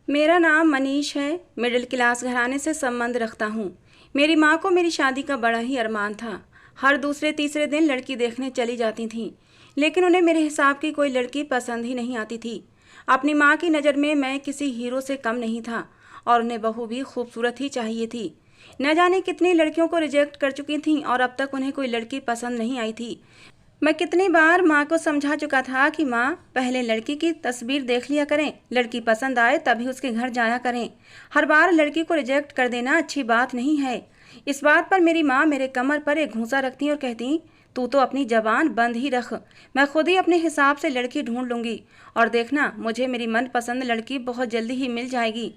मेरा नाम मनीष है। मिडिल क्लास घराने से संबंध रखता हूँ। मेरी माँ को मेरी शादी का बड़ा ही अरमान था। हर दूसरे तीसरे दिन लड़की देखने चली जाती थीं, लेकिन उन्हें मेरे हिसाब की कोई लड़की पसंद ही नहीं आती थी। अपनी माँ की नज़र में मैं किसी हीरो से कम नहीं था और उन्हें बहू भी खूबसूरत ही चाहिए थी। न जाने कितनी लड़कियों को रिजेक्ट कर चुकी थीं और अब तक उन्हें कोई लड़की पसंद नहीं आई थी। मैं कितनी बार माँ को समझा चुका था कि माँ, पहले लड़की की तस्वीर देख लिया करें, लड़की पसंद आए तभी उसके घर जाया करें। हर बार लड़की को रिजेक्ट कर देना अच्छी बात नहीं है। इस बात पर मेरी माँ मेरे कमर पर एक घूंसा रखती और कहती, तू तो अपनी जबान बंद ही रख, मैं खुद ही अपने हिसाब से लड़की ढूंढ लूँगी और देखना, मुझे मेरी मनपसंद लड़की बहुत जल्दी ही मिल जाएगी।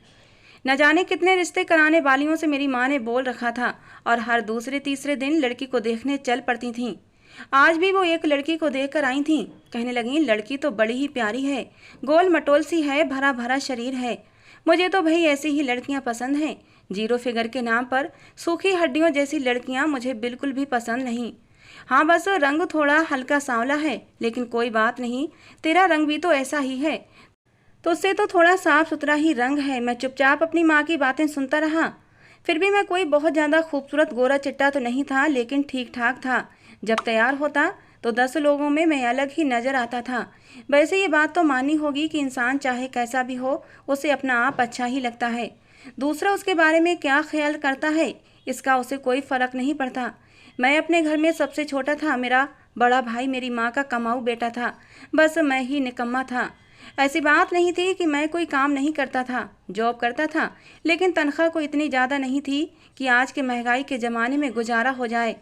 न जाने कितने रिश्ते कराने वालियों से मेरी माँ ने बोल रखा था और हर दूसरे तीसरे दिन लड़की को देखने चल पड़ती थीं। आज भी वो एक लड़की को देखकर आई थीं। कहने लगीं, लड़की तो बड़ी ही प्यारी है, गोल मटोल सी है, भरा भरा शरीर है। मुझे तो भाई ऐसी ही लड़कियां पसंद हैं। जीरो फिगर के नाम पर सूखी हड्डियों जैसी लड़कियां मुझे बिल्कुल भी पसंद नहीं। हाँ, बस रंग थोड़ा हल्का सांवला है, लेकिन कोई बात नहीं, तेरा रंग भी तो ऐसा ही है, तो उससे तो थोड़ा साफ सुथरा ही रंग है। मैं चुपचाप अपनी माँ की बातें सुनता रहा। फिर भी मैं कोई बहुत ज़्यादा खूबसूरत गोरा चिट्टा तो नहीं था, लेकिन ठीक ठाक था। जब तैयार होता तो 10 लोगों में मैं अलग ही नज़र आता था। वैसे ये बात तो माननी होगी कि इंसान चाहे कैसा भी हो, उसे अपना आप अच्छा ही लगता है। दूसरा उसके बारे में क्या ख्याल करता है, इसका उसे कोई फ़र्क नहीं पड़ता। मैं अपने घर में सबसे छोटा था। मेरा बड़ा भाई मेरी माँ का कमाऊ बेटा था, बस मैं ही निकम्मा था। ऐसी बात नहीं थी कि मैं कोई काम नहीं करता था, जॉब करता था, लेकिन तनख्वाह को इतनी ज़्यादा नहीं थी कि आज के महंगाई के ज़माने में गुजारा हो जाए।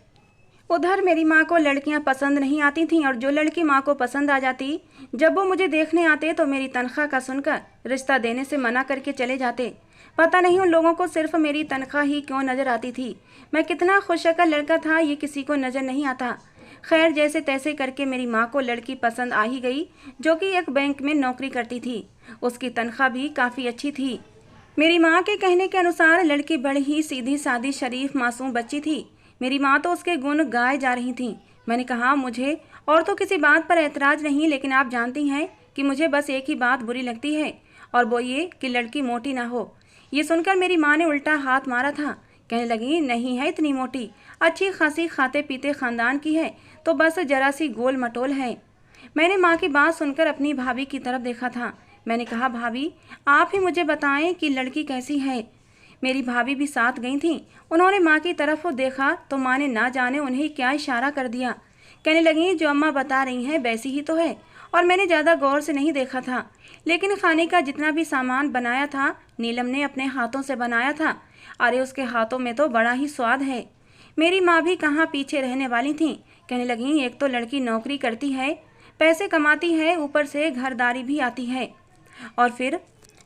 उधर मेरी माँ को लड़कियाँ पसंद नहीं आती थीं और जो लड़की माँ को पसंद आ जाती, जब वो मुझे देखने आते तो मेरी तनख्वाह का सुनकर रिश्ता देने से मना करके चले जाते। पता नहीं उन लोगों को सिर्फ मेरी तनख्वाह ही क्यों नज़र आती थी। मैं कितना खुशशक्ल लड़का था, ये किसी को नज़र नहीं आता। खैर, जैसे तैसे करके मेरी माँ को लड़की पसंद आ ही गई, जो कि एक बैंक में नौकरी करती थी। उसकी तनख्वाह भी काफ़ी अच्छी थी। मेरी माँ के कहने के अनुसार लड़की बड़ी ही सीधी सादी शरीफ मासूम बच्ची थी। मेरी माँ तो उसके गुण गाए जा रही थीं। मैंने कहा, मुझे और तो किसी बात पर ऐतराज़ नहीं, लेकिन आप जानती हैं कि मुझे बस एक ही बात बुरी लगती है, और वो ये कि लड़की मोटी ना हो। ये सुनकर मेरी माँ ने उल्टा हाथ मारा था। कहने लगी, नहीं है इतनी मोटी, अच्छी खासी खाते पीते ख़ानदान की है, तो बस जरा सी गोल मटोल है। मैंने माँ की बात सुनकर अपनी भाभी की तरफ देखा था। मैंने कहा, भाभी आप ही मुझे बताएं कि लड़की कैसी है। मेरी भाभी भी साथ गई थीं। उन्होंने माँ की तरफ देखा तो माँ ने ना जाने उन्हें क्या इशारा कर दिया। कहने लगी, जो अम्मा बता रही हैं वैसी ही तो है। और मैंने ज़्यादा गौर से नहीं देखा था, लेकिन खाने का जितना भी सामान बनाया था नीलम ने अपने हाथों से बनाया था। अरे उसके हाथों में तो बड़ा ही स्वाद है। मेरी माँ भी कहाँ पीछे रहने वाली थी। कहने लगी, एक तो लड़की नौकरी करती है, पैसे कमाती है, ऊपर से घरदारी भी आती है, और फिर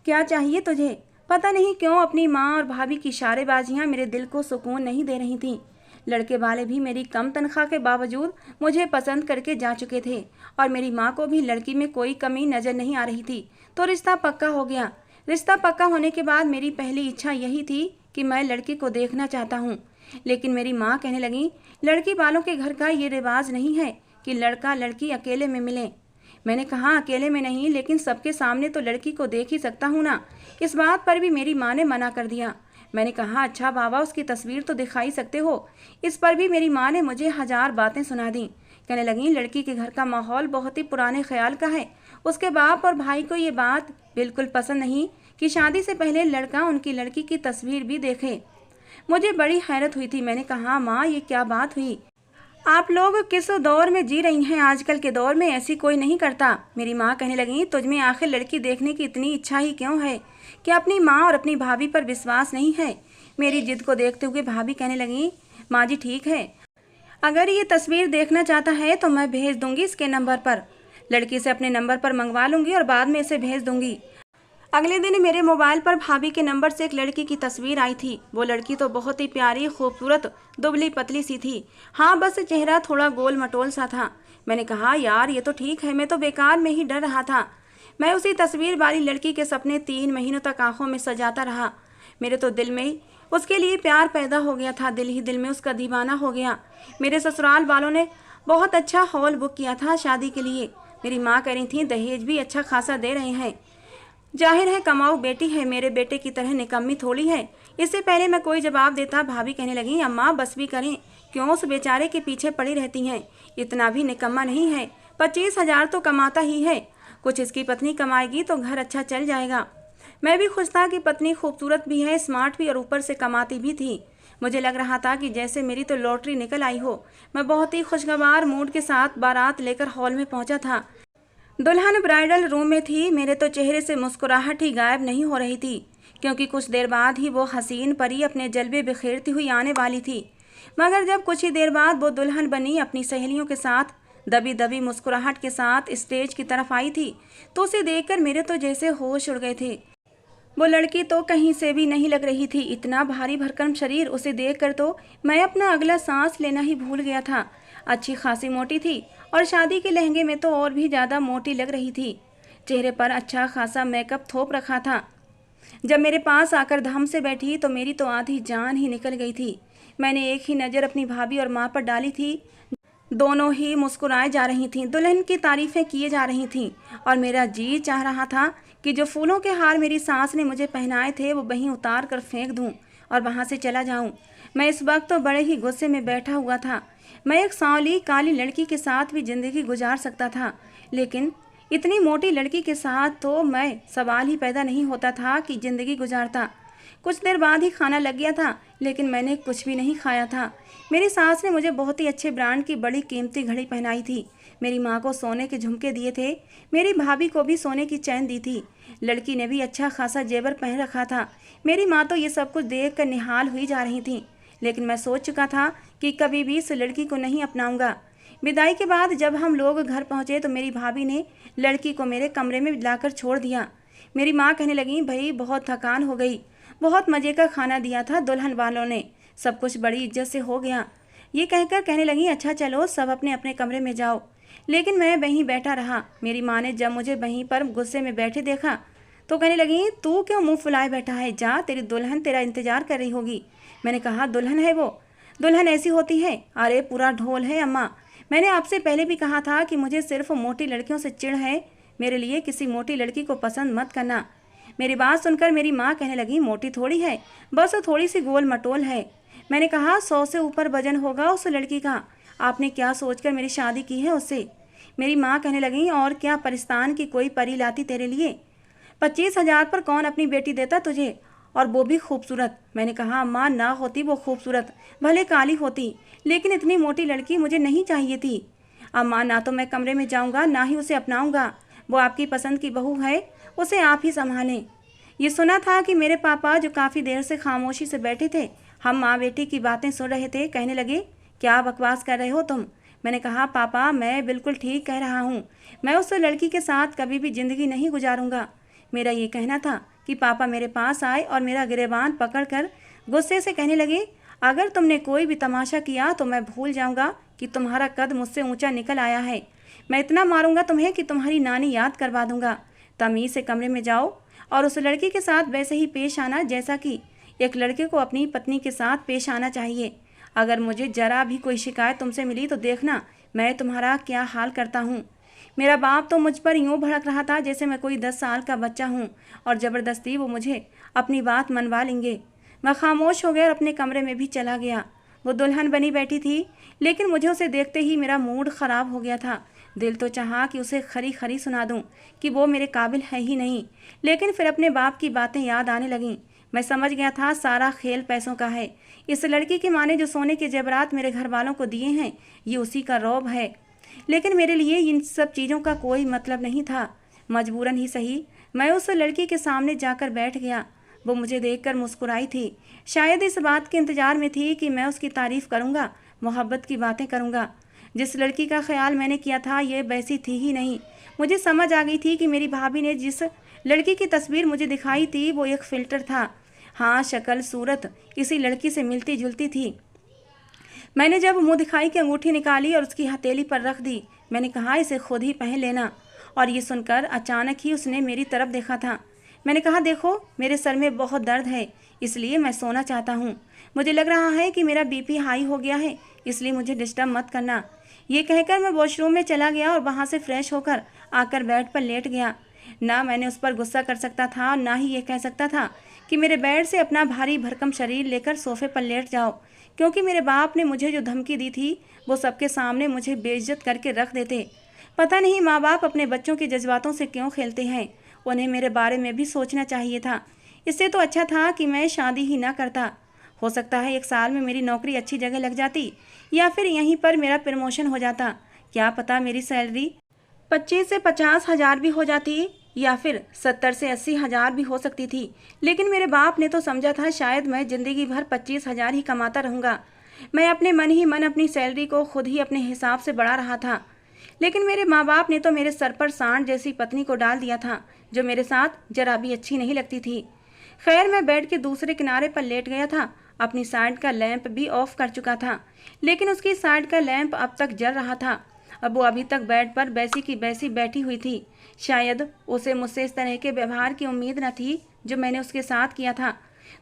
क्या चाहिए तुझे। पता नहीं क्यों अपनी माँ और भाभी की इशारेबाजियाँ मेरे दिल को सुकून नहीं दे रही थीं। लड़के वाले भी मेरी कम तनख्वाह के बावजूद मुझे पसंद करके जा चुके थे और मेरी माँ को भी लड़की में कोई कमी नज़र नहीं आ रही थी। तो रिश्ता पक्का हो गया। रिश्ता पक्का होने के बाद मेरी पहली इच्छा यही थी कि मैं लड़की को देखना चाहता हूँ, लेकिन मेरी माँ कहने लगी, लड़की वालों के घर का ये रिवाज नहीं है कि लड़का लड़की अकेले में मिले। मैंने कहा, अकेले में नहीं, लेकिन सबके सामने तो लड़की को देख ही सकता हूँ ना। इस बात पर भी मेरी माँ ने मना कर दिया। मैंने कहा, अच्छा बाबा, उसकी तस्वीर तो दिखाई सकते हो। इस पर भी मेरी माँ ने मुझे हजार बातें सुना दी। कहने लगी, लड़की के घर का माहौल बहुत ही पुराने ख्याल का है। उसके बाप और भाई को ये बात बिल्कुल पसंद नहीं कि शादी से पहले लड़का उनकी लड़की की तस्वीर भी देखे। मुझे बड़ी हैरत हुई थी। मैंने कहा, माँ ये क्या बात हुई, आप लोग किस दौर में जी रही हैं, आजकल के दौर में ऐसी कोई नहीं करता। मेरी माँ कहने लगी, तुझमें आखिर लड़की देखने की इतनी इच्छा ही क्यों है, कि अपनी माँ और अपनी भाभी पर विश्वास नहीं है। मेरी जिद को देखते हुए भाभी कहने लगी, माँ जी ठीक है, अगर ये तस्वीर देखना चाहता है तो मैं भेज दूंगी इसके नंबर पर, लड़की से अपने नंबर पर मंगवा लूँगी और बाद में इसे भेज दूंगी। अगले दिन मेरे मोबाइल पर भाभी के नंबर से एक लड़की की तस्वीर आई थी। वो लड़की तो बहुत ही प्यारी, खूबसूरत, दुबली पतली सी थी। हाँ, बस चेहरा थोड़ा गोल मटोल सा था। मैंने कहा, यार ये तो ठीक है, मैं तो बेकार में ही डर रहा था। मैं उसी तस्वीर वाली लड़की के सपने 3 महीनों तक आंखों में सजाता रहा। मेरे तो दिल में उसके लिए प्यार पैदा हो गया था, दिल ही दिल में उसका दीवाना हो गया। मेरे ससुराल वालों ने बहुत अच्छा हॉल बुक किया था शादी के लिए। मेरी माँ कह रही थी, दहेज भी अच्छा खासा दे रहे हैं। जाहिर है कमाऊ बेटी है, मेरे बेटे की तरह निकम्मी थोड़ी है। इससे पहले मैं कोई जवाब देता भाभी कहने लगी, अम्मा बस भी करें, क्यों उस बेचारे के पीछे पड़ी रहती हैं। इतना भी निकम्मा नहीं है, 25,000 तो कमाता ही है। कुछ इसकी पत्नी कमाएगी तो घर अच्छा चल जाएगा। मैं भी खुश था कि पत्नी खूबसूरत भी है, स्मार्ट भी और ऊपर से कमाती भी थी। मुझे लग रहा था कि जैसे मेरी तो लॉटरी निकल आई हो। मैं बहुत ही खुशगवार मूड के साथ बारात लेकर हॉल में पहुंचा था। दुल्हन ब्राइडल रूम में थी। मेरे तो चेहरे से मुस्कुराहट ही गायब नहीं हो रही थी, क्योंकि कुछ देर बाद ही वो हसीन परी अपने जलवे बिखेरती हुई आने वाली थी। मगर जब कुछ ही देर बाद वो दुल्हन बनी अपनी सहेलियों के साथ दबी दबी मुस्कुराहट के साथ स्टेज की तरफ आई थी, तो उसे देखकर मेरे तो जैसे होश उड़ गए थे। वो लड़की तो कहीं से भी नहीं लग रही थी। इतना भारी भरकम शरीर, उसे देखकर तो मैं अपना अगला सांस लेना ही भूल गया था। अच्छी खासी मोटी थी और शादी के लहंगे में तो और भी ज़्यादा मोटी लग रही थी। चेहरे पर अच्छा खासा मेकअप थोप रखा था। जब मेरे पास आकर धम से बैठी तो मेरी तो आधी जान ही निकल गई थी। मैंने एक ही नज़र अपनी भाभी और माँ पर डाली थी। दोनों ही मुस्कुराए जा रही थीं, दुल्हन की तारीफ़ें किए जा रही थीं और मेरा जी चाह रहा था कि जो फूलों के हार मेरी सास ने मुझे पहनाए थे वो वहीं उतार कर फेंक दूं और वहां से चला जाऊं। मैं इस वक्त तो बड़े ही गुस्से में बैठा हुआ था। मैं एक सांवली काली लड़की के साथ भी ज़िंदगी गुजार सकता था, लेकिन इतनी मोटी लड़की के साथ तो मैं सवाल ही पैदा नहीं होता था कि ज़िंदगी गुजारता। कुछ देर बाद ही खाना लग गया था, लेकिन मैंने कुछ भी नहीं खाया था। मेरी सास ने मुझे बहुत ही अच्छे ब्रांड की बड़ी कीमती घड़ी पहनाई थी। मेरी माँ को सोने के झुमके दिए थे। मेरी भाभी को भी सोने की चैन दी थी। लड़की ने भी अच्छा खासा जेवर पहन रखा था। मेरी माँ तो ये सब कुछ देख कर निहाल हुई जा रही थी, लेकिन मैं सोच चुका था कि कभी भी इस लड़की को नहीं अपनाऊंगा। विदाई के बाद जब हम लोग घर पहुँचे तो मेरी भाभी ने लड़की को मेरे कमरे में लाकर छोड़ दिया। मेरी माँ कहने लगी, भाई बहुत थकान हो गई, बहुत मज़े का खाना दिया था दुल्हन वालों ने, सब कुछ बड़ी इज्जत से हो गया। ये कहकर कहने लगी, अच्छा चलो सब अपने अपने कमरे में जाओ। लेकिन मैं वहीं बैठा रहा। मेरी माँ ने जब मुझे वहीं पर गुस्से में बैठे देखा तो कहने लगी, तू क्यों मुंह फुलाए बैठा है, जा, तेरी दुल्हन तेरा इंतजार कर रही होगी। मैंने कहा, दुल्हन है वो? दुल्हन ऐसी होती है? अरे पूरा ढोल है अम्मा। मैंने आपसे पहले भी कहा था कि मुझे सिर्फ मोटी लड़कियों से चिढ़ है। मेरे लिए किसी मोटी लड़की को पसंद मत करना। मेरी बात सुनकर मेरी माँ कहने लगी, मोटी थोड़ी है, बस थोड़ी सी गोल मटोल है। मैंने कहा, 100 से ऊपर वजन होगा उस लड़की का। आपने क्या सोचकर मेरी शादी की है उससे? मेरी माँ कहने लगी, और क्या परिस्तान की कोई परी लाती तेरे लिए? 25,000 पर कौन अपनी बेटी देता तुझे, और वो भी खूबसूरत। मैंने कहा, अम्मा ना होती वो खूबसूरत, भले काली होती, लेकिन इतनी मोटी लड़की मुझे नहीं चाहिए थी। अम्मा ना तो मैं कमरे में जाऊंगा, ना ही उसे अपनाऊंगा। वो आपकी पसंद की बहू है, उसे आप ही संभालें। ये सुना था कि मेरे पापा, जो काफ़ी देर से खामोशी से बैठे थे, हम माँ बेटी की बातें सुन रहे थे, कहने लगे, क्या बकवास कर रहे हो तुम? मैंने कहा, पापा मैं बिल्कुल ठीक कह रहा हूँ। मैं उस लड़की के साथ कभी भी ज़िंदगी नहीं गुजारूंगा। मेरा ये कहना था कि पापा मेरे पास आए और मेरा गिरेबान पकड़कर गुस्से से कहने लगे, अगर तुमने कोई भी तमाशा किया तो मैं भूल जाऊंगा कि तुम्हारा कद मुझसे ऊंचा निकल आया है। मैं इतना मारूंगा तुम्हें कि तुम्हारी नानी याद करवा दूंगा। तमीज़ से कमरे में जाओ और उस लड़की के साथ वैसे ही पेश आना जैसा कि एक लड़के को अपनी पत्नी के साथ पेश आना चाहिए। अगर मुझे जरा भी कोई शिकायत तुमसे मिली तो देखना मैं तुम्हारा क्या हाल करता हूँ। मेरा बाप तो मुझ पर यूँ भड़क रहा था जैसे मैं कोई 10 साल का बच्चा हूँ और ज़बरदस्ती वो मुझे अपनी बात मनवा लेंगे। मैं खामोश हो गया और अपने कमरे में भी चला गया। वो दुल्हन बनी बैठी थी, लेकिन मुझे उसे देखते ही मेरा मूड ख़राब हो गया था। दिल तो चाहा कि उसे खरी खरी सुना दूं कि वो मेरे काबिल है ही नहीं, लेकिन फिर अपने बाप की बातें याद आने लगीं। मैं समझ गया था सारा खेल पैसों का है। इस लड़की की माँ ने जो सोने के जेवरात मेरे घर वालों को दिए हैं, ये उसी का रौब है। लेकिन मेरे लिए इन सब चीज़ों का कोई मतलब नहीं था। मजबूरन ही सही मैं उस लड़की के सामने जाकर बैठ गया। वो मुझे देखकर मुस्कुराई थी। शायद इस बात के इंतज़ार में थी कि मैं उसकी तारीफ़ करूँगा, मोहब्बत की बातें करूँगा। जिस लड़की का ख्याल मैंने किया था ये वैसी थी ही नहीं। मुझे समझ आ गई थी कि मेरी भाभी ने जिस लड़की की तस्वीर मुझे दिखाई थी वो एक फ़िल्टर था। हाँ, शक्ल सूरत इसी लड़की से मिलती जुलती थी। मैंने जब मुंह दिखाई की अंगूठी निकाली और उसकी हथेली पर रख दी, मैंने कहा, इसे खुद ही पहन लेना। और ये सुनकर अचानक ही उसने मेरी तरफ देखा था। मैंने कहा, देखो मेरे सर में बहुत दर्द है, इसलिए मैं सोना चाहता हूँ। मुझे लग रहा है कि मेरा बीपी हाई हो गया है, इसलिए मुझे डिस्टर्ब मत करना। ये कहकर मैं वॉशरूम में चला गया और वहाँ से फ्रेश होकर आकर बेड पर लेट गया। ना मैंने उस पर गुस्सा कर सकता था, ना ही ये कह सकता था कि मेरे बेड से अपना भारी भरकम शरीर लेकर सोफे पर लेट जाओ, क्योंकि मेरे बाप ने मुझे जो धमकी दी थी वो सबके सामने मुझे बेइज्जत करके रख देते। पता नहीं माँ बाप अपने बच्चों के जज्बातों से क्यों खेलते हैं। उन्हें मेरे बारे में भी सोचना चाहिए था। इससे तो अच्छा था कि मैं शादी ही ना करता। हो सकता है 1 साल में मेरी नौकरी अच्छी जगह लग जाती, या फिर यहीं पर मेरा प्रमोशन हो जाता। क्या पता मेरी सैलरी 25 से 50 हज़ार भी हो जाती, या फिर 70 से 80 हज़ार भी हो सकती थी। लेकिन मेरे बाप ने तो समझा था शायद मैं ज़िंदगी भर 25 हज़ार ही कमाता रहूँगा। मैं अपने मन ही मन अपनी सैलरी को खुद ही अपने हिसाब से बढ़ा रहा था। लेकिन मेरे माँ बाप ने तो मेरे सर पर सांड जैसी पत्नी को डाल दिया था, जो मेरे साथ जरा भी अच्छी नहीं लगती थी। खैर, मैं बेड के दूसरे किनारे पर लेट गया था। अपनी साइड का लैंप भी ऑफ कर चुका था, लेकिन उसकी साइड का लैंप अब तक जल रहा था। अब वो अभी तक बेड पर बैसी की बैसी बैठी हुई थी। शायद उसे मुझसे इस तरह के व्यवहार की उम्मीद न थी जो मैंने उसके साथ किया था।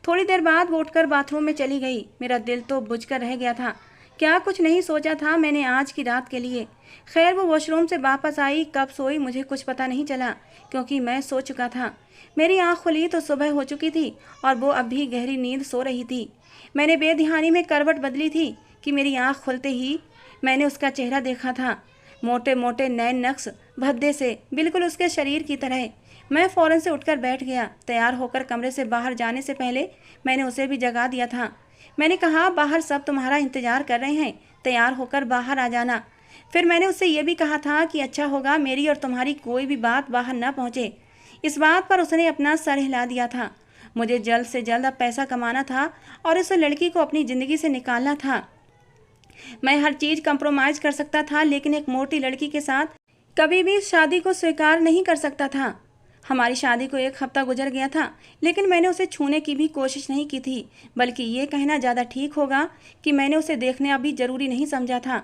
थोड़ी देर बाद वो उठकर बाथरूम में चली गई। मेरा दिल तो बुझकर रह गया था। क्या कुछ नहीं सोचा था मैंने आज की रात के लिए। खैर, वो वॉशरूम से वापस आई, कब सोई मुझे कुछ पता नहीं चला, क्योंकि मैं सो चुका था। मेरी आँख खुली तो सुबह हो चुकी थी और वो अब भी गहरी नींद सो रही थी। मैंने बेध्यानी में करवट बदली थी कि मेरी आँख खुलते ही मैंने उसका चेहरा देखा था। मोटे मोटे नैन नक्श, भद्दे से, बिल्कुल उसके शरीर की तरह। मैं फ़ौरन से उठकर बैठ गया। तैयार होकर कमरे से बाहर जाने से पहले मैंने उसे भी जगा दिया था। मैंने कहा, बाहर सब तुम्हारा इंतजार कर रहे हैं, तैयार होकर बाहर आ जाना। फिर मैंने उससे यह भी कहा था कि अच्छा होगा मेरी और तुम्हारी कोई भी बात बाहर न पहुँचे। इस बात पर उसने अपना सर हिला दिया था। मुझे जल्द से जल्द अब पैसा कमाना था और उस लड़की को अपनी ज़िंदगी से निकालना था। मैं हर चीज़ कंप्रोमाइज़ कर सकता था, लेकिन एक मोटी लड़की के साथ कभी भी इस शादी को स्वीकार नहीं कर सकता था। हमारी शादी को 1 हफ्ता गुजर गया था, लेकिन मैंने उसे छूने की भी कोशिश नहीं की थी। बल्कि ये कहना ज़्यादा ठीक होगा कि मैंने उसे देखना अभी ज़रूरी नहीं समझा था।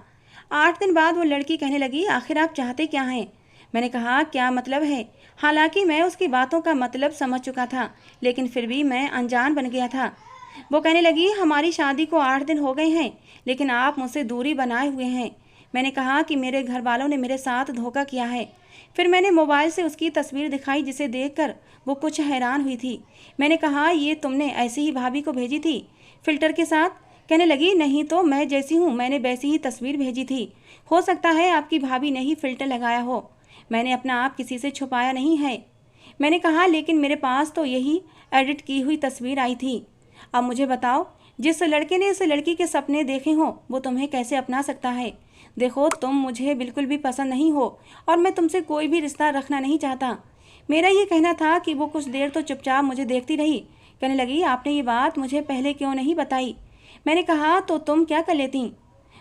8 दिन बाद वो लड़की कहने लगी, आखिर आप चाहते क्या हैं? मैंने कहा, क्या मतलब है? हालांकि मैं उसकी बातों का मतलब समझ चुका था, लेकिन फिर भी मैं अनजान बन गया था। वो कहने लगी, हमारी शादी को 8 दिन हो गए हैं, लेकिन आप मुझसे दूरी बनाए हुए हैं। मैंने कहा कि मेरे घर वालों ने मेरे साथ धोखा किया है। फिर मैंने मोबाइल से उसकी तस्वीर दिखाई, जिसे देखकर वो कुछ हैरान हुई थी। मैंने कहा, ये तुमने ऐसी ही भाभी को भेजी थी, फिल्टर के साथ? कहने लगी, नहीं तो मैं जैसी हूँ मैंने वैसी ही तस्वीर भेजी थी। हो सकता है आपकी भाभी ने ही फिल्टर लगाया हो। मैंने अपना आप किसी से छुपाया नहीं है। मैंने कहा, लेकिन मेरे पास तो यही एडिट की हुई तस्वीर आई थी। अब मुझे बताओ, जिस लड़के ने इस लड़की के सपने देखे हों वो तुम्हें कैसे अपना सकता है? देखो, तुम मुझे बिल्कुल भी पसंद नहीं हो और मैं तुमसे कोई भी रिश्ता रखना नहीं चाहता। मेरा ये कहना था कि वो कुछ देर तो चुपचाप मुझे देखती रही। कहने लगी, आपने ये बात मुझे पहले क्यों नहीं बताई? मैंने कहा, तो तुम क्या कर लेती?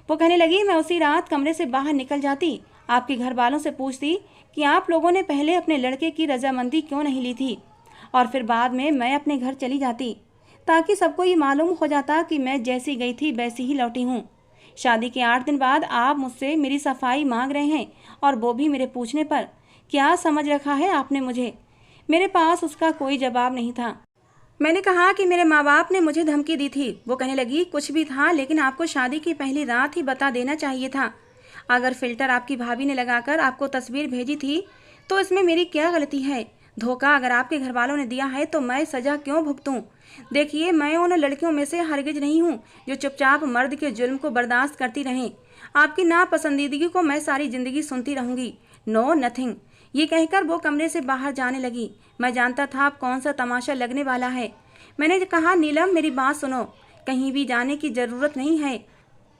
वो कहने लगी, मैं उसी रात कमरे से बाहर निकल जाती, आपके घर वालों से पूछती कि आप लोगों ने पहले अपने लड़के की रजामंदी क्यों नहीं ली थी, और फिर बाद में मैं अपने घर चली जाती, ताकि सबको ये मालूम हो जाता कि मैं जैसी गई थी वैसी ही लौटी हूँ। शादी के 8 दिन बाद आप मुझसे मेरी सफाई मांग रहे हैं, और वो भी मेरे पूछने पर। क्या समझ रखा है आपने मुझे? मेरे पास उसका कोई जवाब नहीं था। मैंने कहा कि मेरे माँ बाप ने मुझे धमकी दी थी। वो कहने लगी, कुछ भी था, लेकिन आपको शादी की पहली रात ही बता देना चाहिए था। अगर फिल्टर आपकी भाभी ने लगाकर आपको तस्वीर भेजी थी तो इसमें मेरी क्या गलती है? धोखा अगर आपके घर वालों ने दिया है तो मैं सजा क्यों भुगतूं? देखिए, मैं उन लड़कियों में से हरगिज नहीं हूँ जो चुपचाप मर्द के जुल्म को बर्दाश्त करती रहें। आपकी नापसंदीदगी को मैं सारी जिंदगी सुनती रहूंगी। No nothing. ये कहकर वो कमरे से बाहर जाने लगी। मैं जानता था अब कौन सा तमाशा लगने वाला है। मैंने कहा, नीलम, मेरी बात सुनो, कहीं भी जाने की ज़रूरत नहीं है।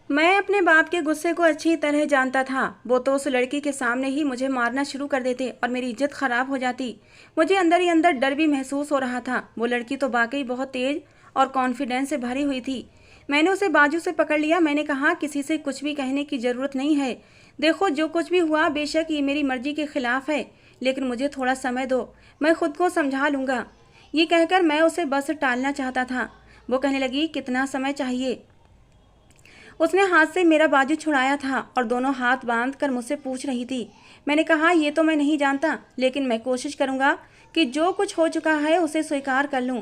मैं अपने बाप के गुस्से को अच्छी तरह जानता था। वो तो उस लड़की के सामने ही मुझे मारना शुरू कर देते और मेरी इज्जत खराब हो जाती। मुझे अंदर ही अंदर डर भी महसूस हो रहा था। वो लड़की तो वाकई बहुत तेज और कॉन्फिडेंस से भरी हुई थी। मैंने उसे बाजू से पकड़ लिया। मैंने कहा, किसी से कुछ भी कहने की ज़रूरत नहीं है। देखो, जो कुछ भी हुआ बेशक ये मेरी मर्जी के खिलाफ है, लेकिन मुझे थोड़ा समय दो, मैं खुद को समझा लूँगा। ये कहकर मैं उसे बस टालना चाहता था। वो कहने लगी, कितना समय चाहिए? उसने हाथ से मेरा बाजू छुड़ाया था और दोनों हाथ बांध कर मुझसे पूछ रही थी। मैंने कहा, ये तो मैं नहीं जानता, लेकिन मैं कोशिश करूँगा कि जो कुछ हो चुका है उसे स्वीकार कर लूँ।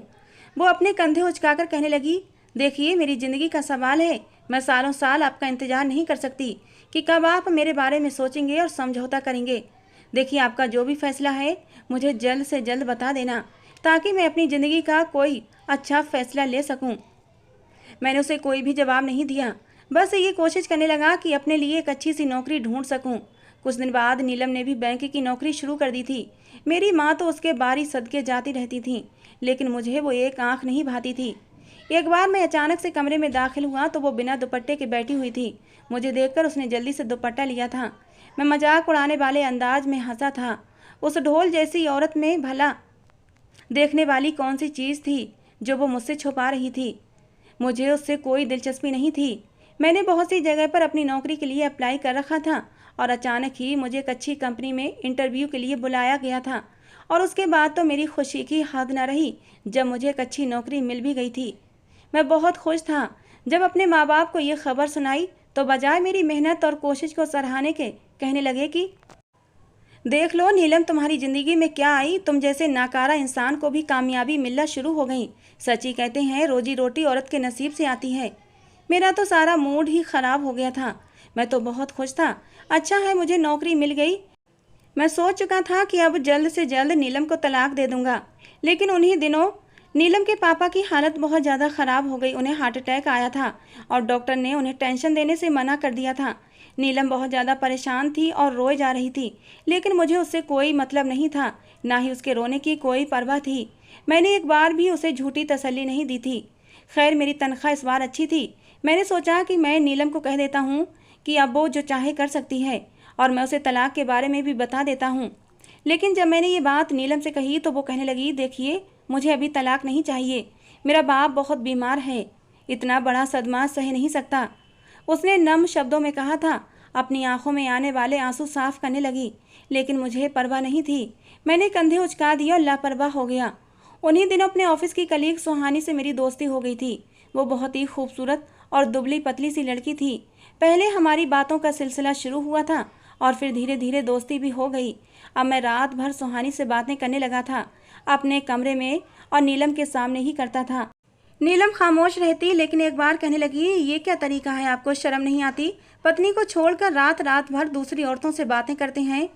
वो अपने कंधे उचकाकर कहने लगी, देखिए, मेरी ज़िंदगी का सवाल है। मैं सालों साल आपका इंतज़ार नहीं कर सकती कि कब आप मेरे बारे में सोचेंगे और समझौता करेंगे। देखिए, आपका जो भी फैसला है मुझे जल्द से जल्द बता देना, ताकि मैं अपनी ज़िंदगी का कोई अच्छा फैसला ले सकूं। मैंने उसे कोई भी जवाब नहीं दिया, बस ये कोशिश करने लगा कि अपने लिए एक अच्छी सी नौकरी ढूंढ सकूं। कुछ दिन बाद नीलम ने भी बैंक की नौकरी शुरू कर दी थी। मेरी माँ तो उसके बारी सदके जाती रहती थी, लेकिन मुझे वो एक आंख नहीं भाती थी। एक बार मैं अचानक से कमरे में दाखिल हुआ तो वो बिना दुपट्टे के बैठी हुई थी। मुझे देखकर उसने जल्दी से दुपट्टा लिया था। मैं मजाक उड़ाने वाले अंदाज में हंसा था। उस ढोल जैसी औरत में भला देखने वाली कौन सी चीज़ थी जो वो मुझसे छुपा रही थी। मुझे उससे कोई दिलचस्पी नहीं थी। मैंने बहुत सी जगह पर अपनी नौकरी के लिए अप्लाई कर रखा था और अचानक ही मुझे एक अच्छी कंपनी में इंटरव्यू के लिए बुलाया गया था। और उसके बाद तो मेरी खुशी की हद न रही जब मुझे एक अच्छी नौकरी मिल भी गई थी। मैं बहुत खुश था। जब अपने माँ बाप को ये खबर सुनाई तो बजाय मेरी मेहनत और कोशिश को सराहने के कहने लगे कि देख लो नीलम, तुम्हारी ज़िंदगी में क्या आई, तुम जैसे नाकारा इंसान को भी कामयाबी मिलना शुरू हो गई। सच ही कहते हैं, रोजी रोटी औरत के नसीब से आती है। मेरा तो सारा मूड ही ख़राब हो गया था। मैं तो बहुत खुश था। अच्छा है मुझे नौकरी मिल गई। मैं सोच चुका था कि अब जल्द से जल्द नीलम को तलाक दे दूंगा, लेकिन उन्हीं दिनों नीलम के पापा की हालत बहुत ज़्यादा ख़राब हो गई। उन्हें हार्ट अटैक आया था और डॉक्टर ने उन्हें टेंशन देने से मना कर दिया था। नीलम बहुत ज़्यादा परेशान थी और रोए जा रही थी, लेकिन मुझे उससे कोई मतलब नहीं था, ना ही उसके रोने की कोई परवाह थी। मैंने एक बार भी उसे झूठी तसल्ली नहीं दी थी। खैर, मेरी तनख्वाह इस बार अच्छी थी। मैंने सोचा कि मैं नीलम को कह देता हूँ कि अब वो जो चाहे कर सकती है और मैं उसे तलाक के बारे में भी बता देता हूँ। लेकिन जब मैंने ये बात नीलम से कही तो वो कहने लगी, देखिए मुझे अभी तलाक नहीं चाहिए। मेरा बाप बहुत बीमार है, इतना बड़ा सदमा सह नहीं सकता। उसने नम शब्दों में कहा था। अपनी आंखों में आने वाले आंसू साफ करने लगी, लेकिन मुझे परवाह नहीं थी। मैंने कंधे उचका दिए और लापरवाह हो गया। उन्हीं दिनों अपने ऑफिस की कलीग सुहानी से मेरी दोस्ती हो गई थी। वो बहुत ही खूबसूरत और दुबली पतली सी लड़की थी। पहले हमारी बातों का सिलसिला शुरू हुआ था और फिर धीरे धीरे दोस्ती भी हो गई। अब मैं रात भर सुहानी से बातें करने लगा था, अपने कमरे में और नीलम के सामने ही करता था। नीलम खामोश रहती, लेकिन एक बार कहने लगी, ये क्या तरीका है, आपको शर्म नहीं आती? पत्नी को छोड़कर रात रात भर दूसरी औरतों से बातें करते हैं।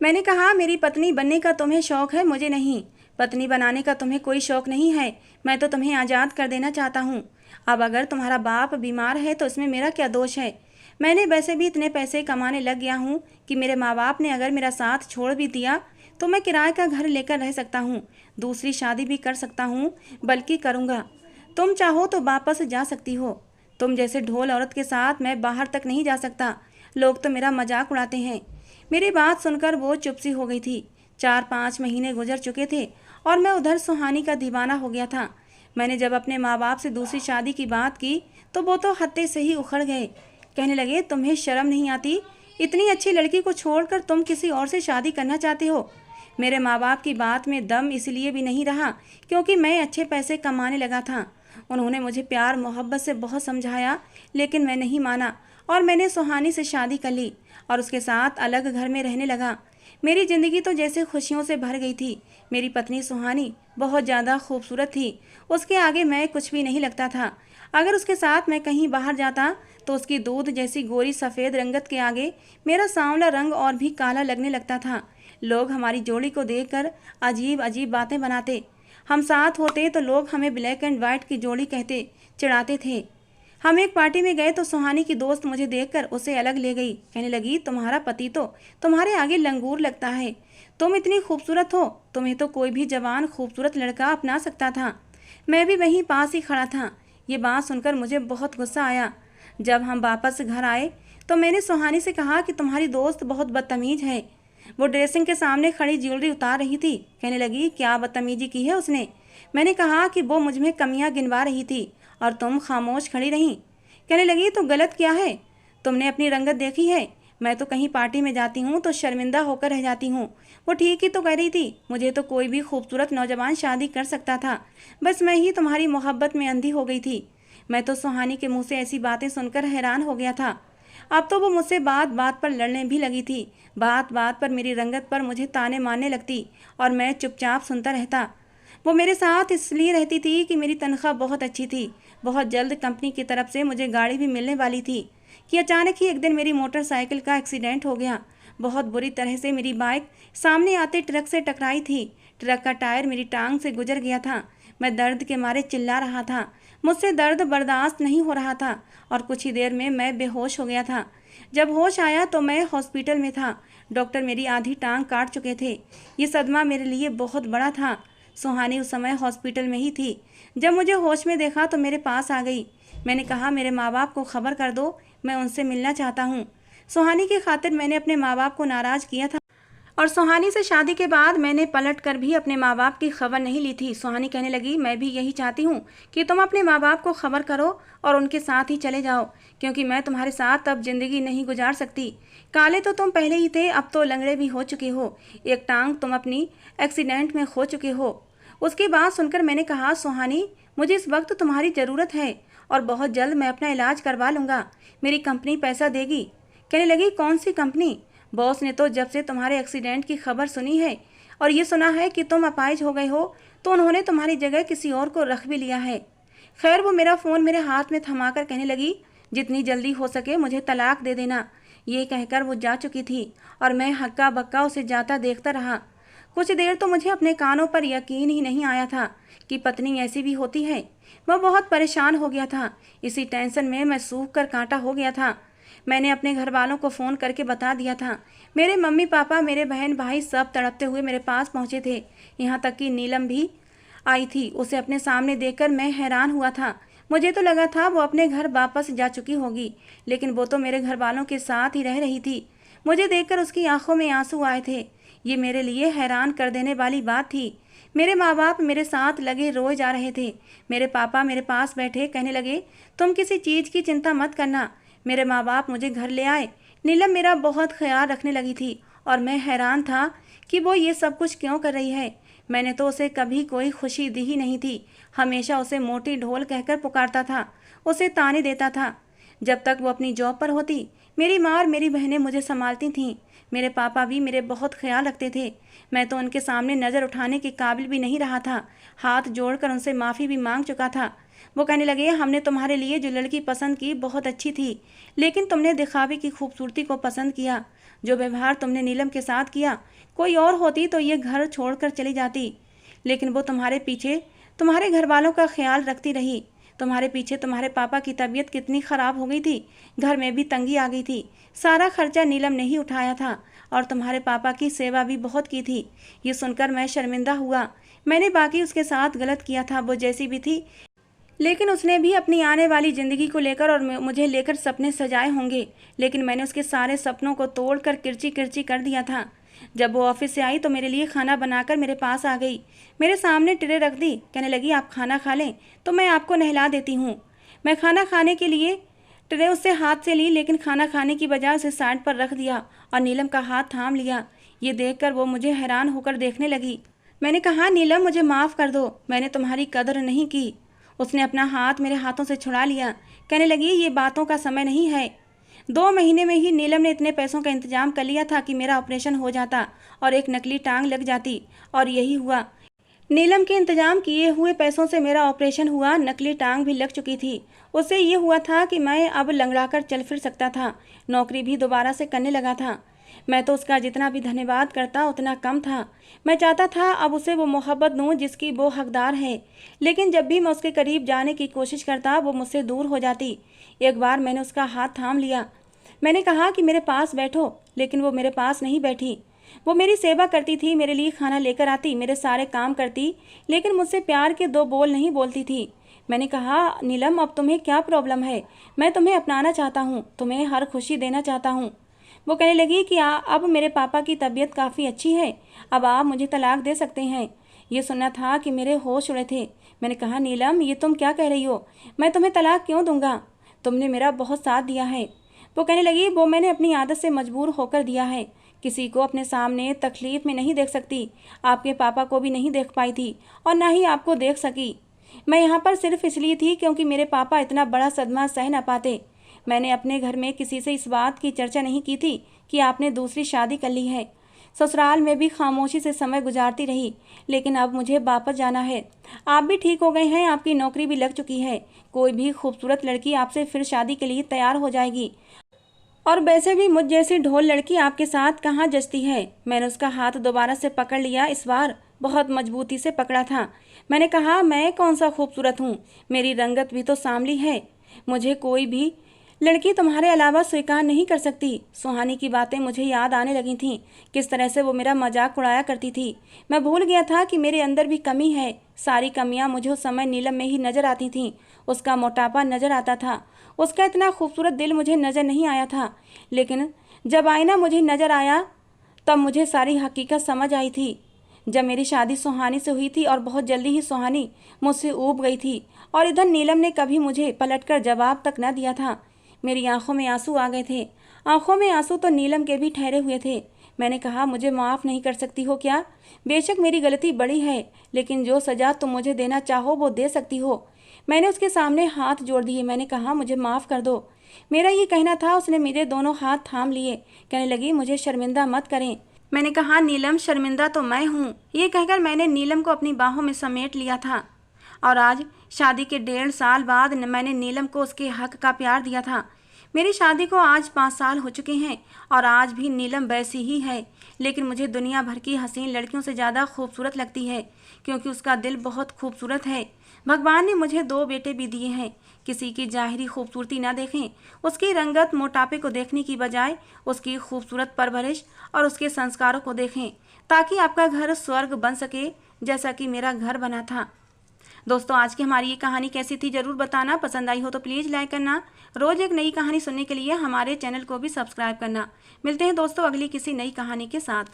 मैंने कहा, मेरी पत्नी बनने का तुम्हें शौक है, मुझे नहीं। पत्नी बनाने का तुम्हें कोई शौक नहीं है। मैं तो तुम्हें आज़ाद कर देना चाहता हूँ। अब अगर तुम्हारा बाप बीमार है तो इसमें मेरा क्या दोष है? मैंने वैसे भी इतने पैसे कमाने लग गया हूँ कि मेरे माँ बाप ने अगर मेरा साथ छोड़ भी दिया तो मैं किराए का घर लेकर रह सकता हूँ, दूसरी शादी भी कर सकता हूँ, बल्कि करूँगा। तुम चाहो तो वापस जा सकती हो। तुम जैसे ढोल औरत के साथ मैं बाहर तक नहीं जा सकता। लोग तो मेरा मजाक उड़ाते हैं। मेरी बात सुनकर वो चुप सी हो गई थी। 4-5 महीने गुजर चुके थे और मैं उधर सुहानी का दीवाना हो गया था। मैंने जब अपने माँ बाप से दूसरी शादी की बात की तो वो तो हत्ते से ही उखड़ गए। कहने लगे, तुम्हें शर्म नहीं आती? इतनी अच्छी लड़की को छोड़कर तुम किसी और से शादी करना चाहते हो? मेरे माँ बाप की बात में दम इसलिए भी नहीं रहा क्योंकि मैं अच्छे पैसे कमाने लगा था। उन्होंने मुझे प्यार मोहब्बत से बहुत समझाया, लेकिन मैं नहीं माना और मैंने सुहानी से शादी कर ली और उसके साथ अलग घर में रहने लगा। मेरी ज़िंदगी तो जैसे खुशियों से भर गई थी। मेरी पत्नी सुहानी बहुत ज़्यादा खूबसूरत थी। उसके आगे मैं कुछ भी नहीं लगता था। अगर उसके साथ मैं कहीं बाहर जाता तो उसकी दूध जैसी गोरी सफ़ेद रंगत के आगे मेरा सांवला रंग और भी काला लगने लगता था। लोग हमारी जोड़ी को देखकर अजीब अजीब बातें बनाते। हम साथ होते तो लोग हमें ब्लैक एंड वाइट की जोड़ी कहते, चिढ़ाते थे। हम एक पार्टी में गए तो सुहानी की दोस्त मुझे देखकर उसे अलग ले गई। कहने लगी, तुम्हारा पति तो तुम्हारे आगे लंगूर लगता है। तुम इतनी खूबसूरत हो, तुम्हें तो कोई भी जवान खूबसूरत लड़का अपना सकता था। मैं भी वहीं पास ही खड़ा था। ये बात सुनकर मुझे बहुत गुस्सा आया। जब हम वापस घर आए तो मैंने सुहानी से कहा कि तुम्हारी दोस्त बहुत बदतमीज है। वो ड्रेसिंग के सामने खड़ी ज्वेलरी उतार रही थी। कहने लगी, क्या बदतमीजी की है उसने? मैंने कहा कि वो मुझ में कमियां गिनवा रही थी और तुम खामोश खड़ी रही। कहने लगी, तो गलत क्या है? तुमने अपनी रंगत देखी है? मैं तो कहीं पार्टी में जाती हूँ तो शर्मिंदा होकर रह जाती हूँ। वो ठीक ही तो कह रही थी, मुझे तो कोई भी खूबसूरत नौजवान शादी कर सकता था, बस मैं ही तुम्हारी मोहब्बत में अंधी हो गई थी। मैं तो सुहानी के मुँह से ऐसी बातें सुनकर हैरान हो गया था। अब तो वो मुझसे बात बात पर लड़ने भी लगी थी। बात बात पर मेरी रंगत पर मुझे ताने मारने लगती और मैं चुपचाप सुनता रहता। वो मेरे साथ इसलिए रहती थी कि मेरी तनख्वाह बहुत अच्छी थी। बहुत जल्द कंपनी की तरफ से मुझे गाड़ी भी मिलने वाली थी कि अचानक ही एक दिन मेरी मोटरसाइकिल का एक्सीडेंट हो गया। बहुत बुरी तरह से मेरी बाइक सामने आते ट्रक से टकराई थी। ट्रक का टायर मेरी टांग से गुजर गया था। मैं दर्द के मारे चिल्ला रहा था। मुझसे दर्द बर्दाश्त नहीं हो रहा था और कुछ ही देर में मैं बेहोश हो गया था। जब होश आया तो मैं हॉस्पिटल में था। डॉक्टर मेरी आधी टांग काट चुके थे। ये सदमा मेरे लिए बहुत बड़ा था। सुहानी उस समय हॉस्पिटल में ही थी। जब मुझे होश में देखा तो मेरे पास आ गई। मैंने कहा, मेरे माँ बाप को खबर कर दो, मैं उनसे मिलना चाहता हूँ। सुहानी की खातिर मैंने अपने माँ बाप को नाराज़ किया था और सुहानी से शादी के बाद मैंने पलट कर भी अपने माँ बाप की खबर नहीं ली थी। सुहानी कहने लगी, मैं भी यही चाहती हूँ कि तुम अपने माँ बाप को खबर करो और उनके साथ ही चले जाओ, क्योंकि मैं तुम्हारे साथ अब ज़िंदगी नहीं गुजार सकती। काले तो तुम पहले ही थे, अब तो लंगड़े भी हो चुके हो। एक टांग तुम अपनी एक्सीडेंट में खो चुके हो। उसकी बात सुनकर मैंने कहा, सुहानी, मुझे इस वक्त तुम्हारी ज़रूरत है और बहुत जल्द मैं अपना इलाज करवा लूँगा। मेरी कंपनी पैसा देगी। कहने लगी, कौन सी कंपनी? बॉस ने तो जब से तुम्हारे एक्सीडेंट की खबर सुनी है और ये सुना है कि तुम अपाहिज हो गए हो, तो उन्होंने तुम्हारी जगह किसी और को रख भी लिया है। खैर, वो मेरा फ़ोन मेरे हाथ में थमाकर कहने लगी, जितनी जल्दी हो सके मुझे तलाक दे देना। ये कहकर वो जा चुकी थी और मैं हक्का बक्का उसे जाता देखता रहा। कुछ देर तो मुझे अपने कानों पर यकीन ही नहीं आया था कि पत्नी ऐसी भी होती है। वह बहुत परेशान हो गया था। इसी टेंशन में मैं सूख कर कांटा हो गया था। मैंने अपने घर वालों को फ़ोन करके बता दिया था। मेरे मम्मी पापा, मेरे बहन भाई सब तड़पते हुए मेरे पास पहुँचे थे। यहाँ तक कि नीलम भी आई थी। उसे अपने सामने देखकर मैं हैरान हुआ था। मुझे तो लगा था वो अपने घर वापस जा चुकी होगी, लेकिन वो तो मेरे घर वालों के साथ ही रह रही थी। मुझे देखकर उसकी आंखों में आंसू आए थे। ये मेरे लिए हैरान कर देने वाली बात थी। मेरे माँ बाप मेरे साथ लगे रोए जा रहे थे। मेरे पापा मेरे पास बैठे कहने लगे, तुम किसी चीज़ की चिंता मत करना। मेरे माँ बाप मुझे घर ले आए। नीलम मेरा बहुत ख्याल रखने लगी थी और मैं हैरान था कि वो ये सब कुछ क्यों कर रही है। मैंने तो उसे कभी कोई खुशी दी ही नहीं थी। हमेशा उसे मोटी ढोल कहकर पुकारता था, उसे ताने देता था। जब तक वो अपनी जॉब पर होती, मेरी माँ और मेरी बहनें मुझे संभालती थीं। मेरे पापा भी मेरे बहुत ख्याल रखते थे। मैं तो उनके सामने नज़र उठाने के काबिल भी नहीं रहा था। हाथ जोड़कर उनसे माफ़ी भी मांग चुका था। वो कहने लगे, हमने तुम्हारे लिए जो लड़की पसंद की बहुत अच्छी थी, लेकिन तुमने दिखावे की खूबसूरती को पसंद किया। जो व्यवहार तुमने नीलम के साथ किया, कोई और होती तो ये घर छोड़कर चली जाती, लेकिन वो तुम्हारे पीछे तुम्हारे घर वालों का ख्याल रखती रही। तुम्हारे पीछे तुम्हारे पापा की तबीयत कितनी ख़राब हो गई थी, घर में भी तंगी आ गई थी। सारा खर्चा नीलम ने ही उठाया था और तुम्हारे पापा की सेवा भी बहुत की थी। ये सुनकर मैं शर्मिंदा हुआ। मैंने बाकी उसके साथ गलत किया था, वो जैसी भी थी, लेकिन उसने भी अपनी आने वाली ज़िंदगी को लेकर और मुझे लेकर सपने सजाए होंगे, लेकिन मैंने उसके सारे सपनों को तोड़कर किरची किरची कर दिया था। जब वो ऑफिस से आई तो मेरे लिए खाना बनाकर मेरे पास आ गई। मेरे सामने ट्रे रख दी। कहने लगी, आप खाना खा लें तो मैं आपको नहला देती हूँ। मैं खाना खाने के लिए ट्रे उससे हाथ से ली, लेकिन खाना खाने की बजाय उसे साइड पर रख दिया और नीलम का हाथ थाम लिया। ये देखकर वो मुझे हैरान होकर देखने लगी। मैंने कहा, नीलम, मुझे माफ़ कर दो, मैंने तुम्हारी कदर नहीं की। उसने अपना हाथ मेरे हाथों से छुड़ा लिया। कहने लगी, ये बातों का समय नहीं है। 2 महीने में ही नीलम ने इतने पैसों का इंतजाम कर लिया था कि मेरा ऑपरेशन हो जाता और एक नकली टांग लग जाती, और यही हुआ। नीलम के इंतजाम किए हुए पैसों से मेरा ऑपरेशन हुआ, नकली टांग भी लग चुकी थी। उससे ये हुआ था कि मैं अब लंगड़ाकर चल फिर सकता था, नौकरी भी दोबारा से करने लगा था। मैं तो उसका जितना भी धन्यवाद करता उतना कम था। मैं चाहता था अब उसे वो मोहब्बत दूँ जिसकी वो हकदार है, लेकिन जब भी मैं उसके करीब जाने की कोशिश करता वो मुझसे दूर हो जाती। एक बार मैंने उसका हाथ थाम लिया। मैंने कहा कि मेरे पास बैठो, लेकिन वो मेरे पास नहीं बैठी। वो मेरी सेवा करती थी, मेरे लिए खाना लेकर आती, मेरे सारे काम करती, लेकिन मुझसे प्यार के 2 बोल नहीं बोलती थी। मैंने कहा, नीलम, अब तुम्हें क्या प्रॉब्लम है? मैं तुम्हें अपनाना चाहता हूँ, तुम्हें हर खुशी देना चाहता हूँ। वो कहने लगी कि अब मेरे पापा की तबीयत काफ़ी अच्छी है, अब आप मुझे तलाक दे सकते हैं। ये सुनना था कि मेरे होश उड़े थे। मैंने कहा, नीलम, ये तुम क्या कह रही हो? मैं तुम्हें तलाक क्यों दूंगा? तुमने मेरा बहुत साथ दिया है। वो कहने लगी, वो मैंने अपनी आदत से मजबूर होकर दिया है। किसी को अपने सामने तकलीफ में नहीं देख सकती। आपके पापा को भी नहीं देख पाई थी और ना ही आपको देख सकी। मैं यहाँ पर सिर्फ इसलिए थी क्योंकि मेरे पापा इतना बड़ा सदमा सह न पाते। मैंने अपने घर में किसी से इस बात की चर्चा नहीं की थी कि आपने दूसरी शादी कर ली है। ससुराल में भी खामोशी से समय गुजारती रही, लेकिन अब मुझे वापस जाना है। आप भी ठीक हो गए हैं, आपकी नौकरी भी लग चुकी है। कोई भी खूबसूरत लड़की आपसे फिर शादी के लिए तैयार हो जाएगी। और वैसे भी मुझ जैसी ढोल लड़की आपके साथ कहाँ जचती है। मैंने उसका हाथ दोबारा से पकड़ लिया, इस बार बहुत मजबूती से पकड़ा था। मैंने कहा, मैं कौन सा खूबसूरत हूँ, मेरी रंगत भी तो सांवली है, मुझे कोई भी लड़की तुम्हारे अलावा स्वीकार नहीं कर सकती। सुहानी की बातें मुझे याद आने लगी थीं, किस तरह से वो मेरा मजाक उड़ाया करती थी। मैं भूल गया था कि मेरे अंदर भी कमी है। सारी कमियां मुझे उस समय नीलम में ही नजर आती थीं। उसका मोटापा नजर आता था, उसका इतना खूबसूरत दिल मुझे नजर नहीं आया था। लेकिन जब आईना मुझे नजर आया तब मुझे सारी हकीकत समझ आई थी। जब मेरी शादी सुहानी से हुई थी और बहुत जल्दी ही सुहानी मुझसे ऊब गई थी, और इधर नीलम ने कभी मुझे पलटकर जवाब तक न दिया था। मेरी आंखों में आंसू आ गए थे। आंखों में आंसू तो नीलम के भी ठहरे हुए थे। मैंने कहा, मुझे माफ़ नहीं कर सकती हो क्या? बेशक मेरी गलती बड़ी है, लेकिन जो सज़ा तुम मुझे देना चाहो वो दे सकती हो। मैंने उसके सामने हाथ जोड़ दिए। मैंने कहा, मुझे माफ़ कर दो। मेरा ये कहना था, उसने मेरे दोनों हाथ थाम लिए। कहने लगी, मुझे शर्मिंदा मत करें। मैंने कहा, नीलम, शर्मिंदा तो मैं हूँ। ये कहकर मैंने नीलम को अपनी बाहों में समेट लिया था। और आज शादी के 1.5 साल बाद मैंने नीलम को उसके हक का प्यार दिया था। मेरी शादी को आज 5 साल हो चुके हैं और आज भी नीलम वैसी ही है, लेकिन मुझे दुनिया भर की हसीन लड़कियों से ज़्यादा खूबसूरत लगती है, क्योंकि उसका दिल बहुत खूबसूरत है। भगवान ने मुझे 2 बेटे भी दिए हैं। किसी की जाहिरी खूबसूरती ना देखें, उसकी रंगत मोटापे को देखने की बजाय उसकी खूबसूरत परवरिश और उसके संस्कारों को देखें, ताकि आपका घर स्वर्ग बन सके, जैसा कि मेरा घर बना था। दोस्तों, आज की हमारी ये कहानी कैसी थी ज़रूर बताना। पसंद आई हो तो प्लीज़ लाइक करना। रोज़ एक नई कहानी सुनने के लिए हमारे चैनल को भी सब्सक्राइब करना। मिलते हैं दोस्तों अगली किसी नई कहानी के साथ।